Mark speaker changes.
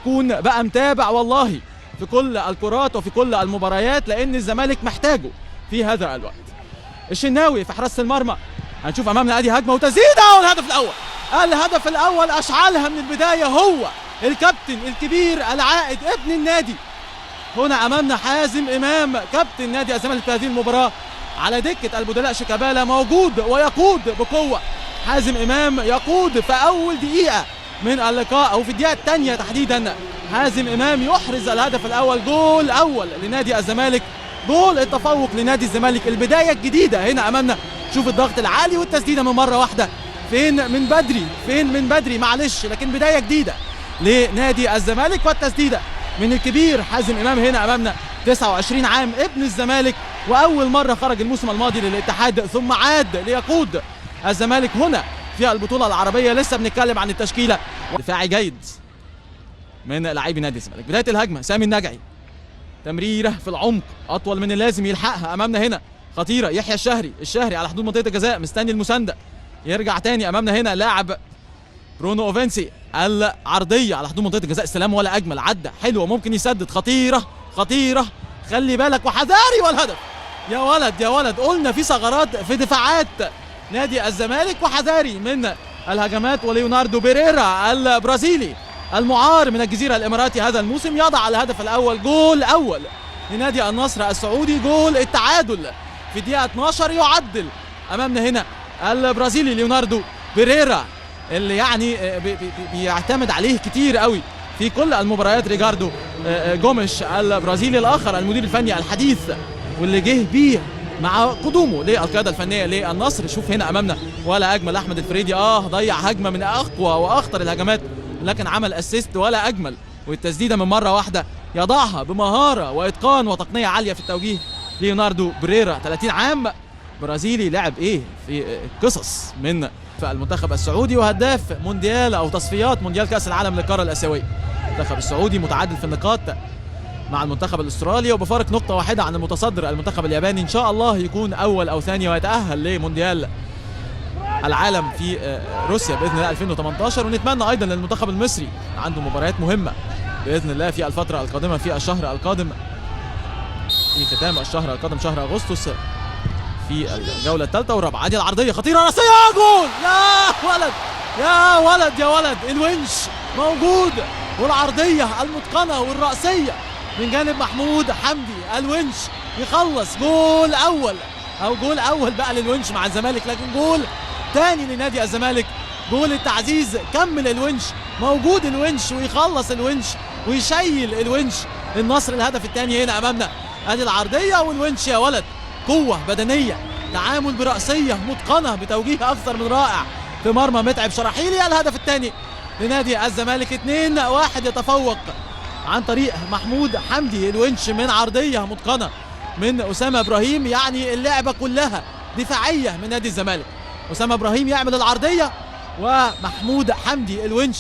Speaker 1: يكون بقى متابع والله في كل الكرات وفي كل المباريات، لان الزمالك محتاجه في هذا الوقت. الشناوي في حراسه المرمى، هنشوف امامنا ادي هجمه وتسديده والهدف الاول. الهدف الاول اشعلها من البدايه هو الكابتن الكبير العائد ابن النادي. هنا امامنا حازم امام كابتن نادي الزمالك في هذه المباراه على دكه البدلاء. شيكابالا موجود ويقود بقوه. حازم امام يقود في اول دقيقه من اللقاء او في الدقيقه الثانيه تحديدا. حازم امام يحرز الهدف الاول، جول اول لنادي الزمالك، جول التفوق لنادي الزمالك. البدايه الجديده هنا امامنا، شوف الضغط العالي والتسديده من مره واحده. فين من بدري معلش، لكن بدايه جديده لنادي الزمالك والتسديده من الكبير حازم امام. هنا امامنا 29 عام ابن الزمالك، واول مره خرج الموسم الماضي للاتحاد ثم عاد ليقود الزمالك هنا في البطوله العربيه. لسه بنتكلم عن التشكيله. دفاعي جيد من لاعبي نادي الزمالك. بدايه الهجمه سامي النجعي، تمريره في العمق اطول من اللازم، يلحقها امامنا هنا خطيره. يحيى الشهري على حدود منطقه الجزاء مستني المسانده، يرجع تاني امامنا هنا لاعب برونو اوفنسي. العرضيه على حدود منطقه الجزاء، السلام ولا اجمل، عدى حلوه ممكن يسدد، خطيره خلي بالك وحذاري، والهدف. يا ولد قلنا في ثغرات في دفاعات نادي الزمالك، وحذاري من الهجمات. وليوناردو بيريرا البرازيلي المعار من الجزيره الاماراتي هذا الموسم يضع الهدف الاول، جول اول لنادي النصر السعودي، جول التعادل في الدقيقه 12. يعدل امامنا هنا البرازيلي ليوناردو بيريرا اللي يعني بيعتمد عليه كتير قوي في كل المباريات ريكاردو جوميش البرازيلي الاخر المدير الفني الحديث، واللي جه بيه مع قدومه للقياده الفنيه للنصر. شوف هنا امامنا ولا اجمل احمد الفريدي، ضيع هجمه من اقوى واخطر الهجمات، لكن عمل اسيست ولا اجمل، والتسديده من مره واحده يضعها بمهاره واتقان وتقنيه عاليه في التوجيه. ليوناردو بيريرا 30 عام برازيلي، لعب في قصص من في المنتخب السعودي، وهداف مونديال او تصفيات مونديال كاس العالم للقاره الاسيويه. المنتخب السعودي متعادل في النقاط مع المنتخب الاسترالي وبفارق نقطه واحده عن المتصدر المنتخب الياباني. ان شاء الله يكون اول او ثاني ويتاهل لمونديال العالم في روسيا باذن الله 2018. ونتمنى ايضا للمنتخب المصري، عنده مباريات مهمه باذن الله في الفتره القادمه في الشهر القادم، في ختام الشهر القادم شهر اغسطس، في الجوله الثالثه والرابعه. ادي العرضيه خطيره راسيه، جول. يا ولد الونش موجود، والعرضيه المتقنه والراسيه من جانب محمود حمدي. الونش يخلص، جول اول بقى للونش مع الزمالك، لكن جول تاني لنادي الزمالك، جول التعزيز. كمل الونش، موجود الونش ويخلص الونش ويشيل الونش النصر الهدف الثاني. هنا امامنا ادي العرضيه والونش، يا ولد قوه بدنيه، تعامل براسيه متقنه بتوجيه اكثر من رائع في مرمى متعب شراحيلي. الهدف الثاني لنادي الزمالك، 2-1 يتفوق عن طريق محمود حمدي. الونش من عرضيه متقنه من اسامه ابراهيم، يعني اللعبه كلها دفاعيه من نادي الزمالك. اسامه ابراهيم يعمل العرضيه ومحمود حمدي الونش